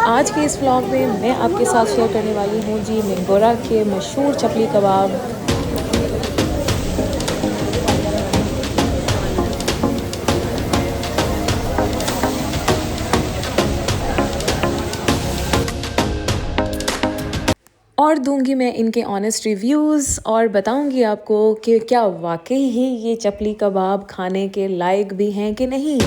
आज के इस व्लॉग में मैं आपके साथ शेयर करने वाली हूँ जी मिंगोरा के मशहूर चपली कबाब। और दूंगी मैं इनके ऑनेस्ट रिव्यूज़ और बताऊंगी आपको कि क्या वाकई ही ये चपली कबाब खाने के लायक भी हैं कि नहीं।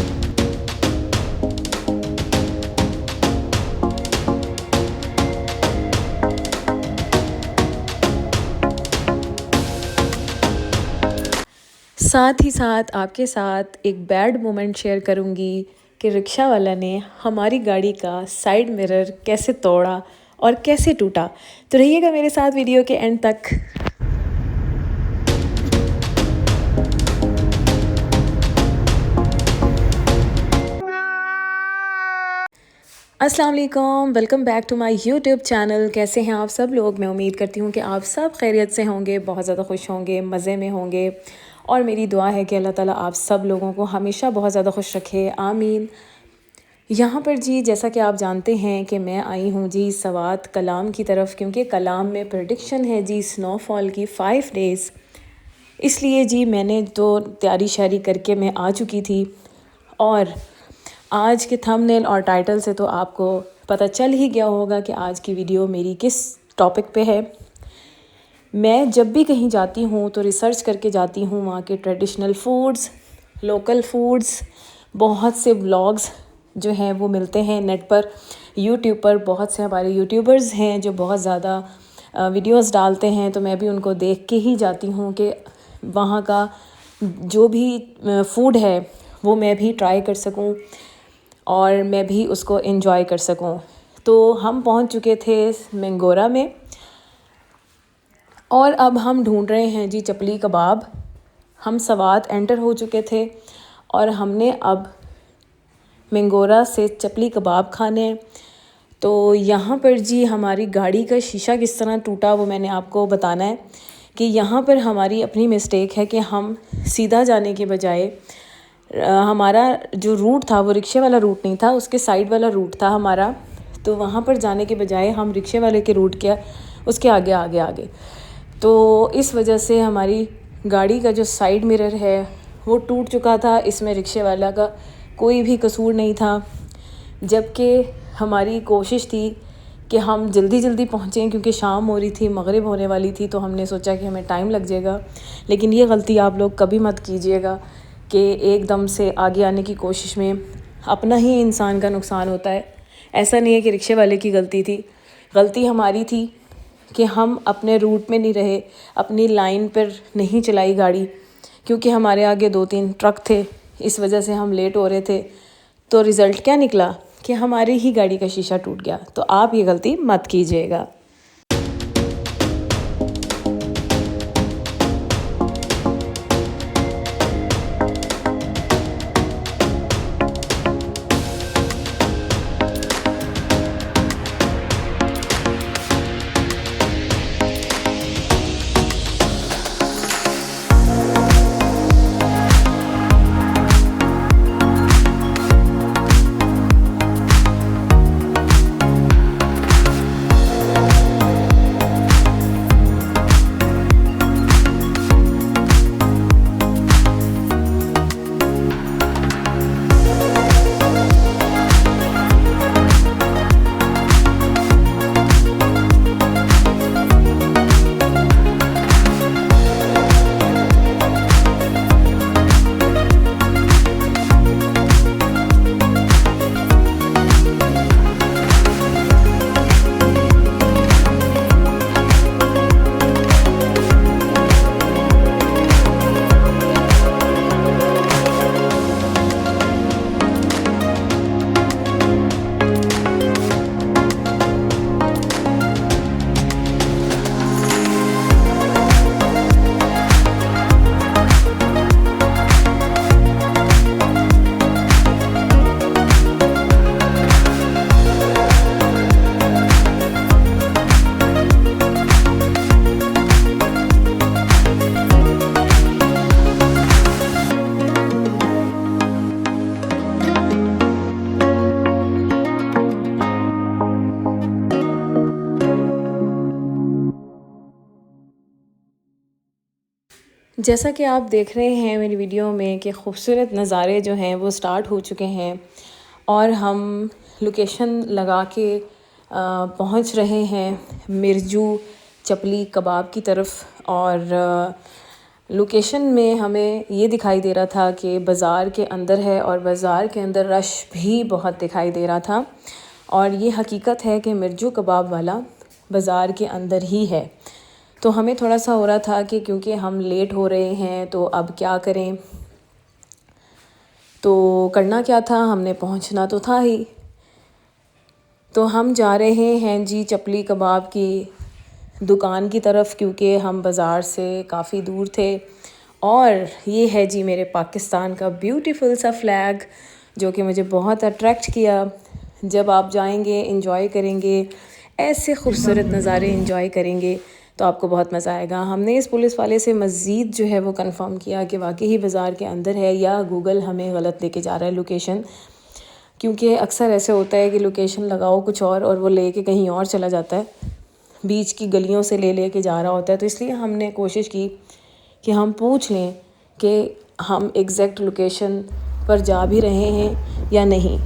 साथ ही साथ आपके साथ एक बैड मोमेंट शेयर करूंगी कि रिक्शा वाला ने हमारी गाड़ी का साइड मिरर कैसे तोड़ा और कैसे टूटा। तो रहिएगा मेरे साथ वीडियो के एंड तक। अस्सलाम वालेकुम, welcome back to my YouTube channel. कैसे हैं आप सब लोग? मैं उम्मीद करती हूँ कि आप सब खैरियत से होंगे, बहुत ज़्यादा खुश होंगे, मज़े में होंगे। और मेरी दुआ है कि अल्लाह ताला आप सब लोगों को हमेशा बहुत ज़्यादा खुश रखे, आमीन। यहाँ पर जी जैसा कि आप जानते हैं कि मैं आई हूँ जी सवात कलाम की तरफ, क्योंकि कलाम में प्रेडिक्शन है जी स्नोफॉल की 5 डेज़। इसलिए जी मैंने तो तैयारी शारी करके मैं आ चुकी थी। और आज के थंबनेल और टाइटल से तो आपको पता चल ही गया होगा कि आज की वीडियो मेरी किस टॉपिक पे है। मैं जब भी कहीं जाती हूँ तो रिसर्च करके जाती हूँ वहाँ के ट्रेडिशनल फूड्स, लोकल फूड्स। बहुत से व्लॉग्स जो हैं वो मिलते हैं नेट पर, यूट्यूब पर। बहुत से हमारे यूट्यूबर्स हैं जो बहुत ज़्यादा वीडियोस डालते हैं, तो मैं भी उनको देख के ही जाती हूँ कि वहाँ का जो भी फूड है वो मैं भी ट्राई कर सकूँ और मैं भी उसको एंजॉय कर सकूं। तो हम पहुंच चुके थे मिंगोरा में और अब हम ढूंढ रहे हैं जी चपली कबाब। हम सवात एंटर हो चुके थे और हमने अब मिंगोरा से चपली कबाब खाने। तो यहाँ पर जी हमारी गाड़ी का शीशा किस तरह टूटा वो मैंने आपको बताना है कि यहाँ पर हमारी अपनी मिस्टेक है कि हम सीधा जाने के बजाय हमारा जो रूट था वो रिक्शे वाला रूट नहीं था, उसके साइड वाला रूट था हमारा। तो वहाँ पर जाने के बजाय हम रिक्शे वाले के रूट के उसके आगे आगे आगे। तो इस वजह से हमारी गाड़ी का जो साइड मिरर है वो टूट चुका था। इसमें रिक्शे वाला का कोई भी कसूर नहीं था, जबकि हमारी कोशिश थी कि हम जल्दी जल्दी पहुँचें क्योंकि शाम हो रही थी, मगरिब होने वाली थी। तो हमने सोचा कि हमें टाइम लग जाएगा, लेकिन ये गलती आप लोग कभी मत कीजिएगा कि एकदम से आगे आने की कोशिश में अपना ही इंसान का नुकसान होता है। ऐसा नहीं है कि रिक्शे वाले की गलती थी, गलती हमारी थी कि हम अपने रूट में नहीं रहे, अपनी लाइन पर नहीं चलाई गाड़ी, क्योंकि हमारे आगे 2-3 ट्रक थे। इस वजह से हम लेट हो रहे थे। तो रिज़ल्ट क्या निकला कि हमारी ही गाड़ी का शीशा टूट गया। तो आप ये गलती मत कीजिएगा। जैसा कि आप देख रहे हैं मेरी वीडियो में कि खूबसूरत नज़ारे जो हैं वो स्टार्ट हो चुके हैं और हम लोकेशन लगा के पहुंच रहे हैं मिर्जू चपली कबाब की तरफ। और लोकेशन में हमें ये दिखाई दे रहा था कि बाज़ार के अंदर है और बाज़ार के अंदर रश भी बहुत दिखाई दे रहा था। और ये हकीकत है कि मिर्जू कबाब वाला बाज़ार के अंदर ही है। तो हमें थोड़ा सा हो रहा था कि क्योंकि हम लेट हो रहे हैं तो अब क्या करें, तो करना क्या था, हमने पहुंचना तो था ही। तो हम जा रहे हैं जी चपली कबाब की दुकान की तरफ, क्योंकि हम बाज़ार से काफ़ी दूर थे। और ये है जी मेरे पाकिस्तान का ब्यूटीफुल सा फ्लैग जो कि मुझे बहुत अट्रैक्ट किया। जब आप जाएंगे, इंजॉय करेंगे, ऐसे खूबसूरत नज़ारे इंजॉय करेंगे तो आपको बहुत मज़ा आएगा। हमने इस पुलिस वाले से मज़ीद जो है वो कंफर्म किया कि वाकई ही बाज़ार के अंदर है या गूगल हमें गलत लेके जा रहा है लोकेशन, क्योंकि अक्सर ऐसे होता है कि लोकेशन लगाओ कुछ और वो लेके कहीं और चला जाता है, बीच की गलियों से ले के जा रहा होता है। तो इसलिए हमने कोशिश की कि हम पूछ लें कि हम एग्जैक्ट लोकेशन पर जा भी रहे हैं या नहीं।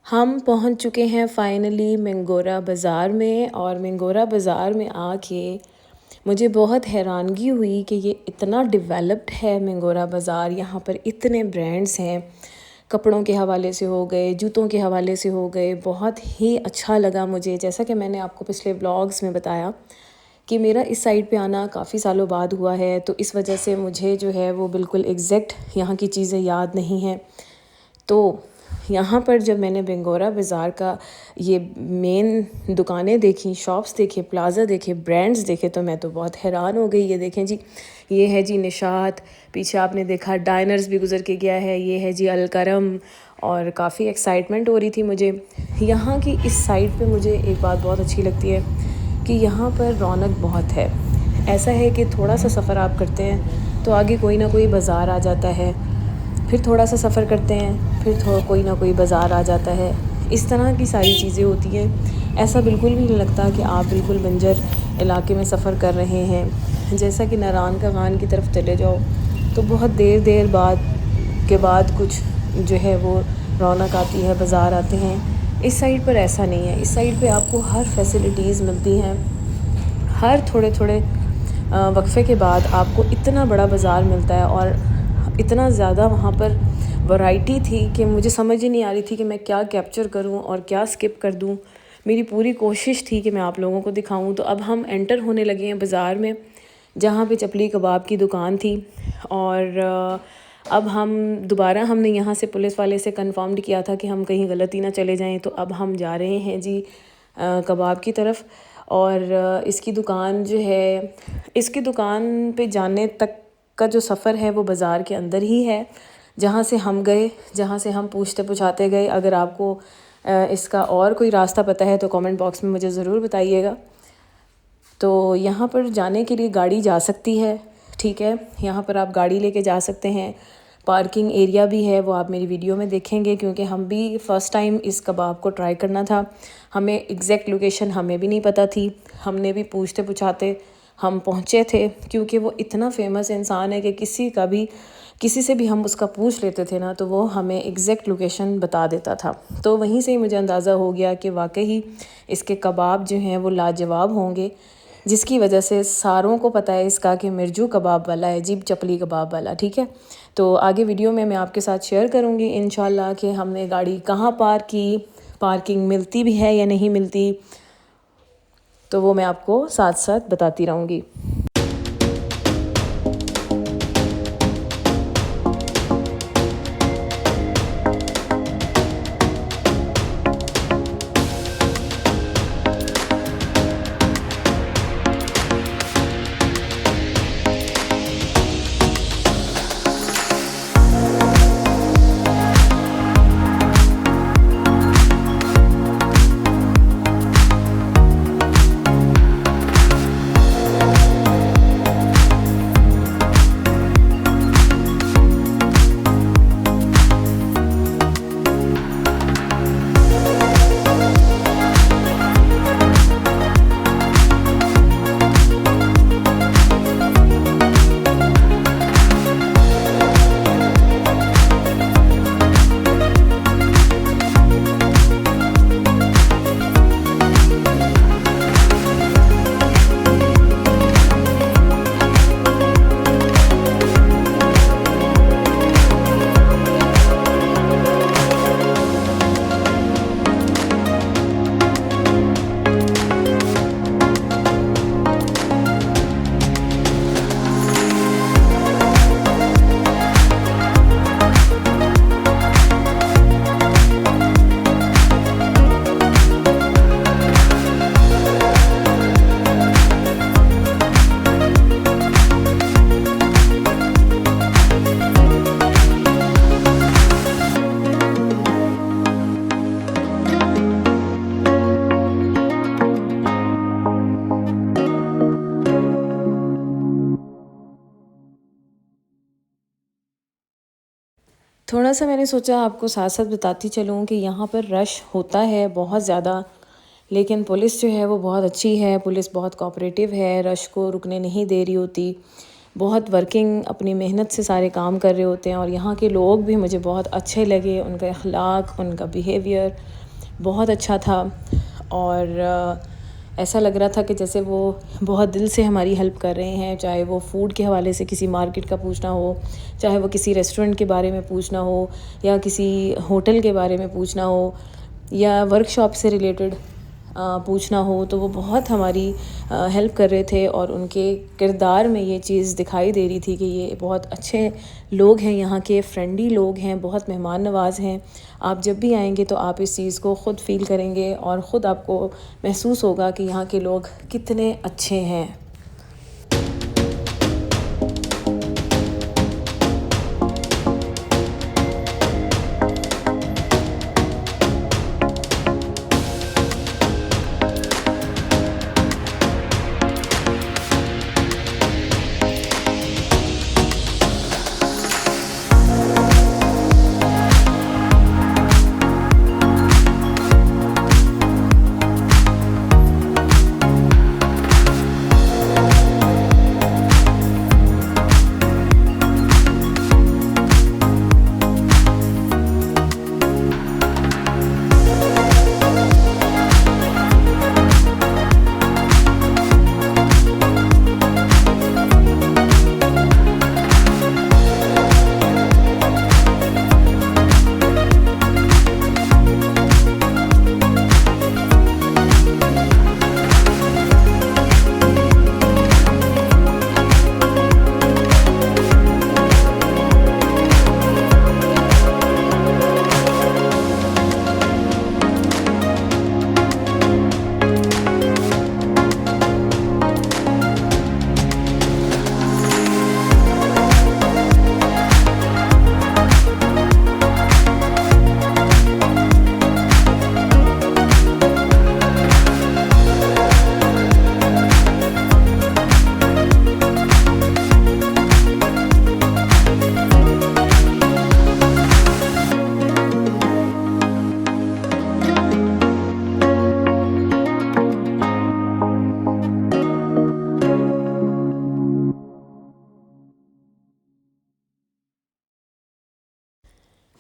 हम पहुंच चुके हैं फ़ाइनली मिंगोरा बाज़ार में। और मिंगोरा बाज़ार में आके मुझे बहुत हैरानगी हुई कि ये इतना डेवलप्ड है मिंगोरा बाज़ार। यहाँ पर इतने ब्रांड्स हैं, कपड़ों के हवाले से हो गए, जूतों के हवाले से हो गए। बहुत ही अच्छा लगा मुझे। जैसा कि मैंने आपको पिछले ब्लॉग्स में बताया कि मेरा इस साइड पे आना काफ़ी सालों बाद हुआ है, तो इस वजह से मुझे जो है वो बिल्कुल एग्जैक्ट यहाँ की चीज़ें याद नहीं हैं। तो यहाँ पर जब मैंने मिंगोरा बाज़ार का ये मेन दुकानें देखी, शॉप्स देखे, प्लाज़ा देखे, ब्रांड्स देखे, तो मैं तो बहुत हैरान हो गई। ये देखें जी, ये है जी निशात, पीछे आपने देखा डाइनर्स भी गुज़र के गया है, ये है जी अलकरम। और काफ़ी एक्साइटमेंट हो रही थी मुझे। यहाँ की इस साइड पे मुझे एक बात बहुत अच्छी लगती है कि यहाँ पर रौनक बहुत है। ऐसा है कि थोड़ा सा सफ़र आप करते हैं तो आगे कोई ना कोई बाज़ार आ जाता है, फिर थोड़ा सा सफ़र करते हैं, फिर कोई ना कोई बाज़ार आ जाता है। इस तरह की सारी चीज़ें होती हैं। ऐसा बिल्कुल भी नहीं लगता कि आप बिल्कुल बंजर इलाके में सफ़र कर रहे हैं। जैसा कि नारायण का खान की तरफ चले जाओ तो बहुत देर बाद कुछ जो है वो रौनक आती है, बाज़ार आते हैं। इस साइड पर ऐसा नहीं है। इस साइड पे आपको हर फैसिलिटीज़ मिलती हैं। हर थोड़े वक्फे के बाद आपको इतना बड़ा बाज़ार मिलता है और इतना ज़्यादा वहाँ पर वैरायटी थी कि मुझे समझ ही नहीं आ रही थी कि मैं क्या कैप्चर करूँ और क्या स्किप कर दूँ। मेरी पूरी कोशिश थी कि मैं आप लोगों को दिखाऊँ। तो अब हम एंटर होने लगे हैं बाज़ार में, जहाँ पे चपली कबाब की दुकान थी। और अब हमने यहाँ से पुलिस वाले से कंफर्म किया था कि हम कहीं गलती ना चले जाएं। तो अब हम जा रहे हैं जी कबाब की तरफ। और इसकी दुकान जो है, इसकी दुकान पे जाने तक का जो सफ़र है वो बाज़ार के अंदर ही है जहाँ से हम गए, जहाँ से हम पूछते पुछाते गए। अगर आपको इसका और कोई रास्ता पता है तो कमेंट बॉक्स में मुझे ज़रूर बताइएगा। तो यहाँ पर जाने के लिए गाड़ी जा सकती है, ठीक है, यहाँ पर आप गाड़ी लेके जा सकते हैं। पार्किंग एरिया भी है, वो आप मेरी वीडियो में देखेंगे, क्योंकि हम भी फ़र्स्ट टाइम इस कबाब को ट्राई करना था। हमें एग्जैक्ट लोकेशन हमें भी नहीं पता थी, हमने भी पूछते पुछाते हम पहुँचे थे, क्योंकि वो इतना फेमस इंसान है कि किसी से भी हम उसका पूछ लेते थे ना तो वो हमें एग्जैक्ट लोकेशन बता देता था। तो वहीं से ही मुझे अंदाज़ा हो गया कि वाकई इसके कबाब जो हैं वो लाजवाब होंगे, जिसकी वजह से सारों को पता है इसका कि मिर्जू कबाब वाला है, जीप चपली कबाब वाला, ठीक है। तो आगे वीडियो में मैं आपके साथ शेयर करूँगी इंशाल्लाह कि हमने गाड़ी कहाँ पार्क की, पार्किंग मिलती भी है या नहीं मिलती, तो वो मैं आपको साथ साथ बताती रहूँगी। थोड़ा सा मैंने सोचा आपको साथ साथ बताती चलूँ कि यहाँ पर रश होता है बहुत ज़्यादा, लेकिन पुलिस जो है वो बहुत अच्छी है, पुलिस बहुत कोऑपरेटिव है, रश को रुकने नहीं दे रही होती, बहुत वर्किंग अपनी मेहनत से सारे काम कर रहे होते हैं। और यहाँ के लोग भी मुझे बहुत अच्छे लगे, उनका अखलाक, उनका बिहेवियर बहुत अच्छा था। और ऐसा लग रहा था कि जैसे वो बहुत दिल से हमारी हेल्प कर रहे हैं, चाहे वो फ़ूड के हवाले से किसी मार्केट का पूछना हो, चाहे वो किसी रेस्टोरेंट के बारे में पूछना हो, या किसी होटल के बारे में पूछना हो, या वर्कशॉप से रिलेटेड पूछना हो, तो वो बहुत हमारी हेल्प कर रहे थे। और उनके किरदार में ये चीज़ दिखाई दे रही थी कि ये बहुत अच्छे लोग हैं, यहाँ के फ्रेंडली लोग हैं, बहुत मेहमान नवाज़ हैं। आप जब भी आएंगे तो आप इस चीज़ को ख़ुद फ़ील करेंगे और ख़ुद आपको महसूस होगा कि यहाँ के लोग कितने अच्छे हैं।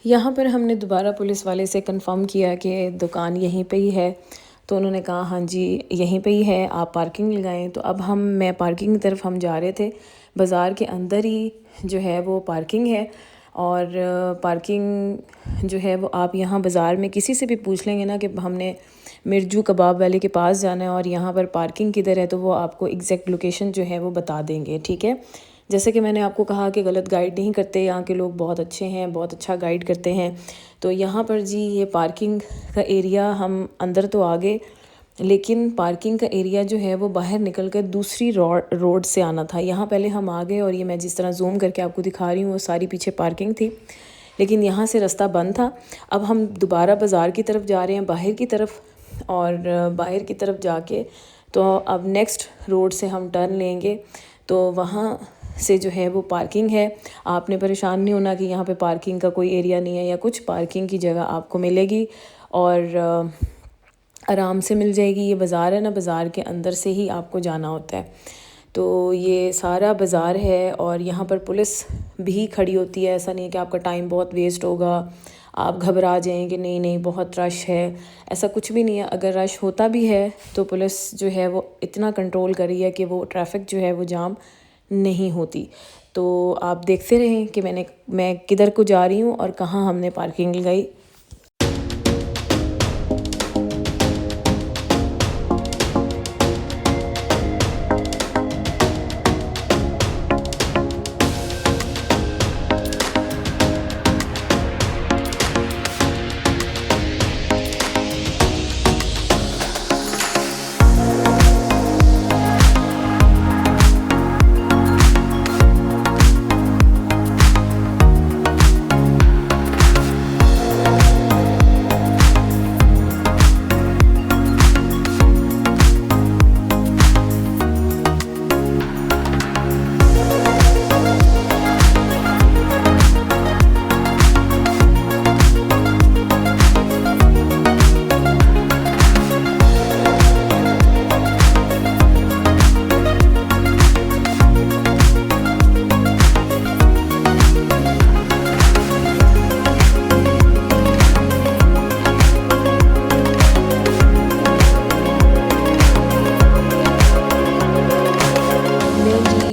यहाँ पर हमने दोबारा पुलिस वाले से कंफर्म किया कि दुकान यहीं पे ही है। तो उन्होंने कहा हाँ जी यहीं पे ही है, आप पार्किंग लगाएं। तो अब मैं पार्किंग की तरफ हम जा रहे थे। बाज़ार के अंदर ही जो है वो पार्किंग है, और पार्किंग जो है वो आप यहाँ बाज़ार में किसी से भी पूछ लेंगे ना कि हमने मिर्जू कबाब वाले के पास जाना है और यहाँ पर पार्किंग किधर है, तो वो आपको एग्जैक्ट लोकेशन जो है वो बता देंगे। ठीक है, जैसे कि मैंने आपको कहा कि गलत गाइड नहीं करते, यहाँ के लोग बहुत अच्छे हैं, बहुत अच्छा गाइड करते हैं। तो यहाँ पर जी ये पार्किंग का एरिया, हम अंदर तो आ गए लेकिन पार्किंग का एरिया जो है वो बाहर निकल कर दूसरी रोड से आना था। यहाँ पहले हम आ गए और ये मैं जिस तरह जूम करके आपको दिखा रही हूँ वो सारी पीछे पार्किंग थी, लेकिन यहाँ से रास्ता बंद था। अब हम दोबारा बाज़ार की तरफ जा रहे हैं, बाहर की तरफ, और बाहर की तरफ जाके तो अब नेक्स्ट रोड से हम टर्न लेंगे, तो वहाँ से जो है वो पार्किंग है। आपने परेशान नहीं होना कि यहाँ पे पार्किंग का कोई एरिया नहीं है या कुछ, पार्किंग की जगह आपको मिलेगी और आराम से मिल जाएगी। ये बाज़ार है ना, बाज़ार के अंदर से ही आपको जाना होता है। तो ये सारा बाज़ार है और यहाँ पर पुलिस भी खड़ी होती है। ऐसा नहीं है कि आपका टाइम बहुत वेस्ट होगा, आप घबरा जाएं कि नहीं नहीं बहुत रश है, ऐसा कुछ भी नहीं है। अगर रश होता भी है तो पुलिस जो है वो इतना कंट्रोल कर रही है कि वो ट्रैफिक जो है वो जाम नहीं होती। तो आप देखते रहें कि मैं किधर को जा रही हूँ और कहाँ हमने पार्किंग लगाई।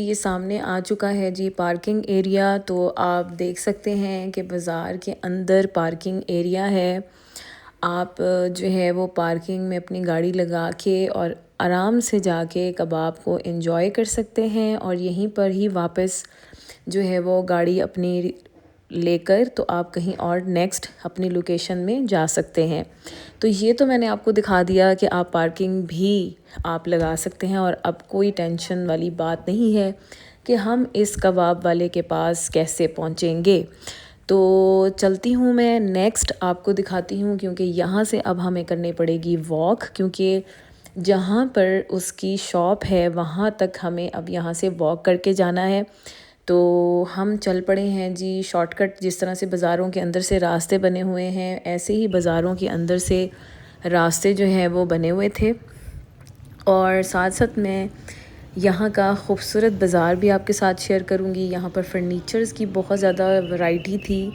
ये सामने आ चुका है जी पार्किंग एरिया। तो आप देख सकते हैं कि बाज़ार के अंदर पार्किंग एरिया है। आप जो है वो पार्किंग में अपनी गाड़ी लगा के और आराम से जाके कबाब को एंजॉय कर सकते हैं, और यहीं पर ही वापस जो है वो गाड़ी अपनी लेकर तो आप कहीं और नेक्स्ट अपनी लोकेशन में जा सकते हैं। तो ये तो मैंने आपको दिखा दिया कि आप पार्किंग भी आप लगा सकते हैं, और अब कोई टेंशन वाली बात नहीं है कि हम इस कबाब वाले के पास कैसे पहुंचेंगे। तो चलती हूँ मैं नेक्स्ट आपको दिखाती हूँ, क्योंकि यहाँ से अब हमें करनी पड़ेगी वॉक, क्योंकि जहाँ पर उसकी शॉप है वहाँ तक हमें अब यहाँ से वॉक करके जाना है। तो हम चल पड़े हैं जी शॉर्टकट। जिस तरह से बाज़ारों के अंदर से रास्ते बने हुए हैं, ऐसे ही बाज़ारों के अंदर से रास्ते जो हैं वो बने हुए थे। और साथ साथ मैं यहाँ का ख़ूबसूरत बाज़ार भी आपके साथ शेयर करूँगी। यहाँ पर फर्नीचर्स की बहुत ज़्यादा वैरायटी थी,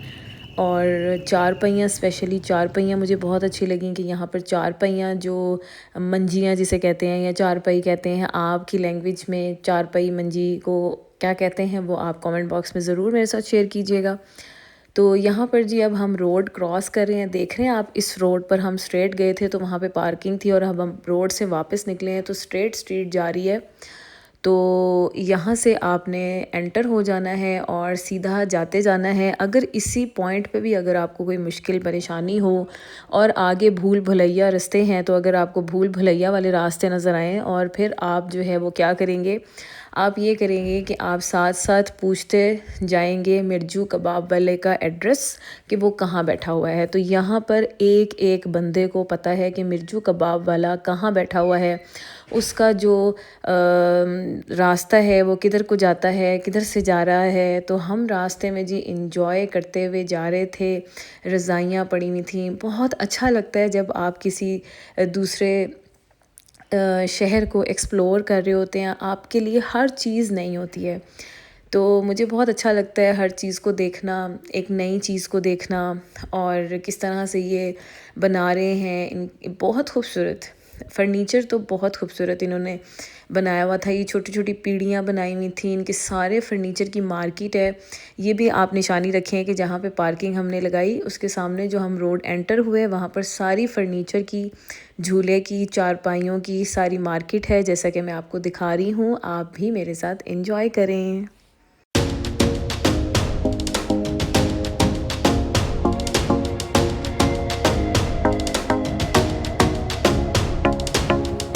और चारपहिया, स्पेशली चारपहिया मुझे बहुत अच्छी लगी कि यहाँ पर चारपहिया जो मंजियाँ जिसे कहते हैं या चारपाई कहते हैं, आपकी लैंग्वेज में चारपाई मंजी को क्या कहते हैं वो आप कमेंट बॉक्स में ज़रूर मेरे साथ शेयर कीजिएगा। तो यहाँ पर जी अब हम रोड क्रॉस कर रहे हैं, देख रहे हैं आप। इस रोड पर हम स्ट्रेट गए थे तो वहाँ पे पार्किंग थी, और अब हम रोड से वापस निकले हैं तो स्ट्रेट स्ट्रीट जा रही है। तो यहाँ से आपने एंटर हो जाना है और सीधा जाते जाना है। अगर इसी पॉइंट पे भी अगर आपको कोई मुश्किल परेशानी हो और आगे भूल भुलैया रास्ते हैं, तो अगर आपको भूल भुलैया वाले रास्ते नज़र आएँ, और फिर आप जो है वो क्या करेंगे, आप ये करेंगे कि आप साथ साथ पूछते जाएंगे मिर्जू कबाब वाले का एड्रेस कि वो कहाँ बैठा हुआ है। तो यहाँ पर एक एक बंदे को पता है कि मिर्जू कबाब वाला कहाँ बैठा हुआ है, उसका जो रास्ता है वो किधर को जाता है, किधर से जा रहा है। तो हम रास्ते में जी इंजॉय करते हुए जा रहे थे, रज़ाइयाँ पड़ी हुई थी। बहुत अच्छा लगता है जब आप किसी दूसरे शहर को एक्सप्लोर कर रहे होते हैं, आपके लिए हर चीज़ नई होती है। तो मुझे बहुत अच्छा लगता है हर चीज़ को देखना, एक नई चीज़ को देखना, और किस तरह से ये बना रहे हैं। बहुत खूबसूरत फर्नीचर, तो बहुत खूबसूरत इन्होंने बनाया हुआ था। ये छोटी छोटी पीढ़ियाँ बनाई हुई थी, इनके सारे फर्नीचर की मार्केट है। ये भी आप निशानी रखें कि जहाँ पे पार्किंग हमने लगाई उसके सामने जो हम रोड एंटर हुए वहाँ पर सारी फर्नीचर की, झूले की, चारपाइयों की सारी मार्केट है। जैसा कि मैं आपको दिखा रही हूँ, आप भी मेरे साथ एंजॉय करें।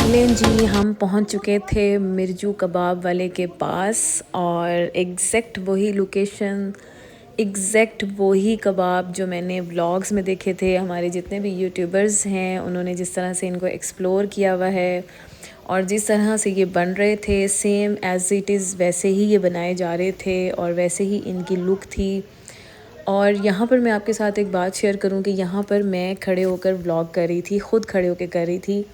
लें जी, हम पहुंच चुके थे मिर्जू कबाब वाले के पास, और एग्जैक्ट वही लोकेशन, एग्जैक्ट वही कबाब जो मैंने व्लॉग्स में देखे थे। हमारे जितने भी यूट्यूबर्स हैं उन्होंने जिस तरह से इनको एक्सप्लोर किया हुआ है और जिस तरह से ये बन रहे थे, सेम एज़ इट इज़ वैसे ही ये बनाए जा रहे थे और वैसे ही इनकी लुक थी। और यहाँ पर मैं आपके साथ एक बात शेयर करूँ कि यहाँ पर मैं खड़े होकर व्लॉग कर रही थी, ख़ुद खड़े होकर कर रही थी,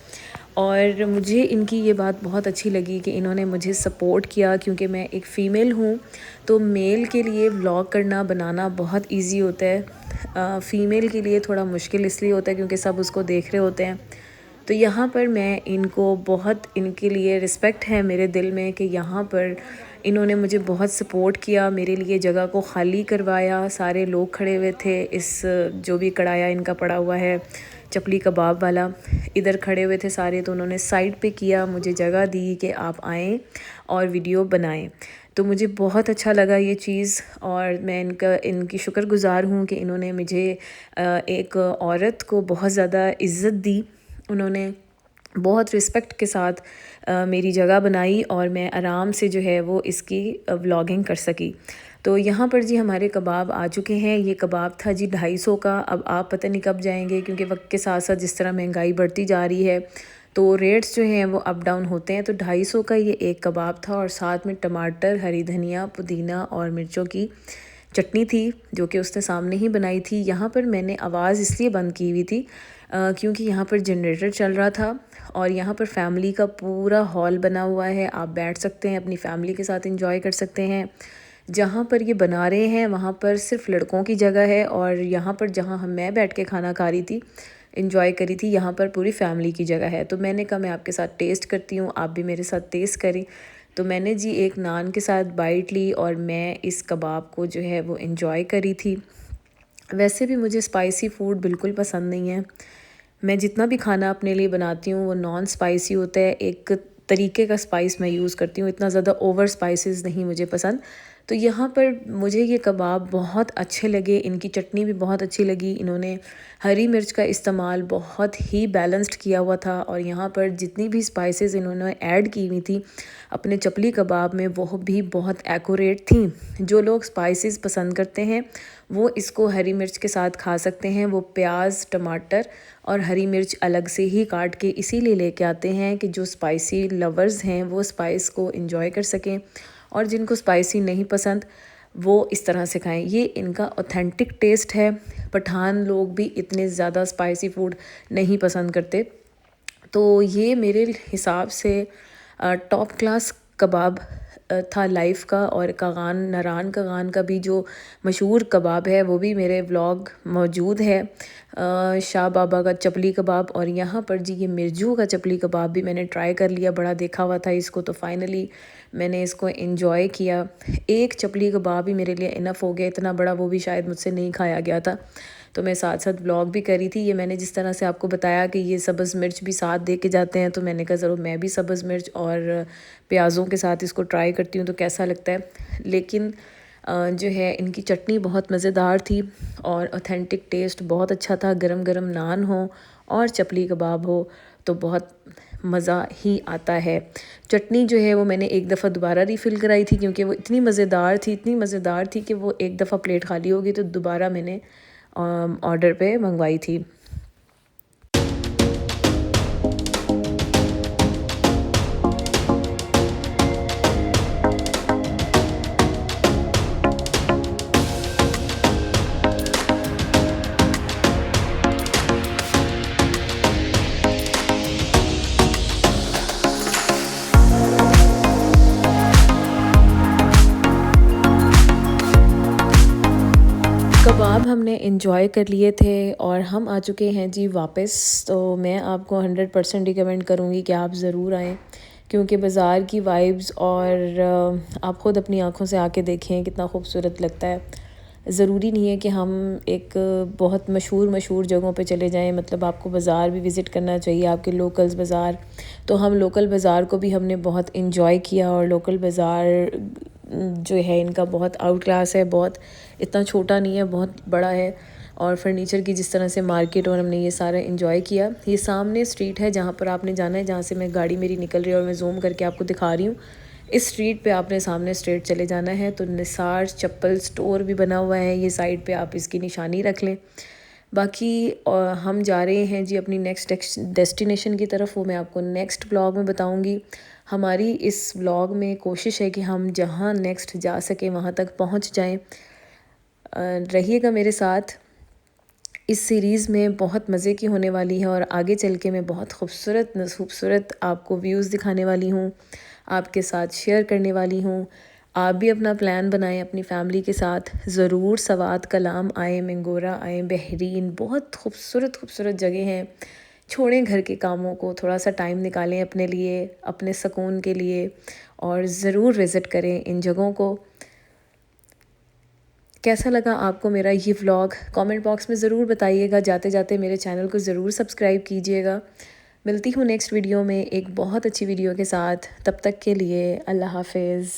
और मुझे इनकी ये बात बहुत अच्छी लगी कि इन्होंने मुझे सपोर्ट किया, क्योंकि मैं एक फ़ीमेल हूँ। तो मेल के लिए व्लॉग करना, बनाना बहुत इजी होता है, फ़ीमेल के लिए थोड़ा मुश्किल इसलिए होता है क्योंकि सब उसको देख रहे होते हैं। तो यहाँ पर मैं इनको बहुत, इनके लिए रिस्पेक्ट है मेरे दिल में कि यहाँ पर इन्होंने मुझे बहुत सपोर्ट किया, मेरे लिए जगह को ख़ाली करवाया। सारे लोग खड़े हुए थे, इस जो भी कढ़ाया इनका पड़ा हुआ है चपली कबाब वाला, इधर खड़े हुए थे सारे, तो उन्होंने साइड पे किया, मुझे जगह दी कि आप आएँ और वीडियो बनाएं। तो मुझे बहुत अच्छा लगा ये चीज़, और मैं इनकी शुक्रगुज़ार हूँ कि इन्होंने मुझे एक औरत को बहुत ज़्यादा इज़्ज़त दी। उन्होंने बहुत रिस्पेक्ट के साथ मेरी जगह बनाई और मैं आराम से जो है वो इसकी व्लॉगिंग कर सकी। तो यहाँ पर जी हमारे कबाब आ चुके हैं। ये कबाब था जी 250 का। अब आप पता नहीं कब जाएंगे, क्योंकि वक्त के साथ साथ जिस तरह महंगाई बढ़ती जा रही है तो रेट्स जो हैं वो अप डाउन होते हैं। तो 250 का ये एक कबाब था, और साथ में टमाटर, हरी धनिया, पुदीना और मिर्चों की चटनी थी, जो कि उसने सामने ही बनाई थी। यहाँ पर मैंने आवाज़ इसलिए बंद की हुई थी क्योंकि यहाँ पर जनरेटर चल रहा था, और यहाँ पर फैमिली का पूरा हॉल बना हुआ है। आप बैठ सकते हैं, अपनी फैमिली के साथ एंजॉय कर सकते हैं। जहाँ पर ये बना रहे हैं वहाँ पर सिर्फ लड़कों की जगह है, और यहाँ पर जहाँ मैं बैठ के खाना खा रही थी, एंजॉय करी थी, यहाँ पर पूरी फैमिली की जगह है। तो मैंने कहा मैं आपके साथ टेस्ट करती हूँ, आप भी मेरे साथ टेस्ट करें। तो मैंने जी एक नान के साथ बाइट ली और मैं इस कबाब को जो है वो एंजॉय करी थी। वैसे भी मुझे स्पाइसी फ़ूड बिल्कुल पसंद नहीं है। मैं जितना भी खाना अपने लिए बनाती हूँ वो नॉन स्पाइसी होता है, एक तरीके का स्पाइस मैं यूज़ करती हूँ, इतना ज़्यादा ओवर स्पाइसेस नहीं मुझे पसंद। तो यहाँ पर मुझे ये कबाब बहुत अच्छे लगे, इनकी चटनी भी बहुत अच्छी लगी। इन्होंने हरी मिर्च का इस्तेमाल बहुत ही बैलेंस्ड किया हुआ था, और यहाँ पर जितनी भी स्पाइसेस इन्होंने ऐड की हुई थी अपने चपली कबाब में वो भी बहुत एक्यूरेट थी। जो लोग स्पाइसेस पसंद करते हैं वो इसको हरी मिर्च के साथ खा सकते हैं। वो प्याज, टमाटर और हरी मिर्च अलग से ही काट के इसीलिए लेके आते हैं कि जो स्पाइसी लवर्स हैं वो स्पाइस को एंजॉय कर सकें, और जिनको स्पाइसी नहीं पसंद वो इस तरह से खाएं। ये इनका ऑथेंटिक टेस्ट है। पठान लोग भी इतने ज़्यादा स्पाइसी फूड नहीं पसंद करते। तो ये मेरे हिसाब से टॉप क्लास कबाब था लाइफ का। और कागान, नारान कागान का भी जो मशहूर कबाब है वो भी मेरे व्लॉग मौजूद है, शाह बाबा का चपली कबाब। और यहाँ पर जी ये मिर्जू का चपली कबाब भी मैंने ट्राई कर लिया, बड़ा देखा हुआ था इसको, तो फाइनली मैंने इसको एंजॉय किया। एक चपली कबाब ही मेरे लिए इनफ हो गया, इतना बड़ा वो भी शायद मुझसे नहीं खाया गया था। तो मैं साथ साथ व्लॉग भी करी थी। ये मैंने जिस तरह से आपको बताया कि ये सब्ज़ मिर्च भी साथ दे के जाते हैं, तो मैंने कहा ज़रूर मैं भी सब्ज़ मिर्च और प्याज़ों के साथ इसको ट्राई करती हूँ तो कैसा लगता है। लेकिन जो है इनकी चटनी बहुत मज़ेदार थी और ऑथेंटिक टेस्ट बहुत अच्छा था। गरम गरम नान हो और चपली कबाब हो तो बहुत मज़ा ही आता है। चटनी जो है वो मैंने एक दफ़ा दोबारा रीफ़िल कराई थी, क्योंकि वो इतनी मज़ेदार थी, इतनी मज़ेदार थी कि वो एक दफ़ा प्लेट खाली होगी तो दोबारा मैंने ऑर्डर पे मंगवाई थी। हमने इंजॉय कर लिए थे और हम आ चुके हैं जी वापस। तो मैं आपको 100% रिकमेंड करूँगी कि आप ज़रूर आएँ, क्योंकि बाज़ार की वाइब्स और आप ख़ुद अपनी आँखों से आके देखें कितना खूबसूरत लगता है। ज़रूरी नहीं है कि हम एक बहुत मशहूर जगहों पे चले जाएं, मतलब आपको बाज़ार भी विज़िट करना चाहिए, आपके लोकल्स बाज़ार। तो हम लोकल बाज़ार को भी हमने बहुत इंजॉय किया, और लोकल बाज़ार जो है इनका बहुत आउट क्लास है, बहुत इतना छोटा नहीं है, बहुत बड़ा है। और फर्नीचर की जिस तरह से मार्केट, और हमने ये सारा इंजॉय किया। ये सामने स्ट्रीट है जहाँ पर आपने जाना है, जहाँ से मैं गाड़ी मेरी निकल रही है और मैं जूम करके आपको दिखा रही हूँ। इस स्ट्रीट पे आपने सामने स्ट्रेट चले जाना है तो निसार चप्पल स्टोर भी बना हुआ है, ये साइड पे आप इसकी निशानी रख लें। बाकी हम जा रहे हैं जी अपनी नेक्स्ट डेस्टिनेशन की तरफ, वो मैं आपको नेक्स्ट व्लॉग में बताऊंगी। हमारी इस व्लॉग में कोशिश है कि हम जहाँ नेक्स्ट जा सकें वहाँ तक पहुँच जाएं। रहिएगा मेरे साथ, इस सीरीज़ में बहुत मज़े की होने वाली है, और आगे चल के मैं बहुत खूबसूरत आपको व्यूज़ दिखाने वाली हूँ, आपके साथ शेयर करने वाली हूँ। आप भी अपना प्लान बनाएं अपनी फैमिली के साथ, ज़रूर सवात कलाम आए, मिंगोरा आए, बहरीन बहुत खूबसूरत जगह हैं। छोड़ें घर के कामों को, थोड़ा सा टाइम निकालें अपने लिए, अपने सुकून के लिए, और ज़रूर विज़िट करें इन जगहों को। कैसा लगा आपको मेरा ये व्लॉग, कमेंट बॉक्स में ज़रूर बताइएगा। जाते जाते मेरे चैनल को ज़रूर सब्सक्राइब कीजिएगा। मिलती हूँ नेक्स्ट वीडियो में एक बहुत अच्छी वीडियो के साथ। तब तक के लिए अल्लाह हाफ़िज़।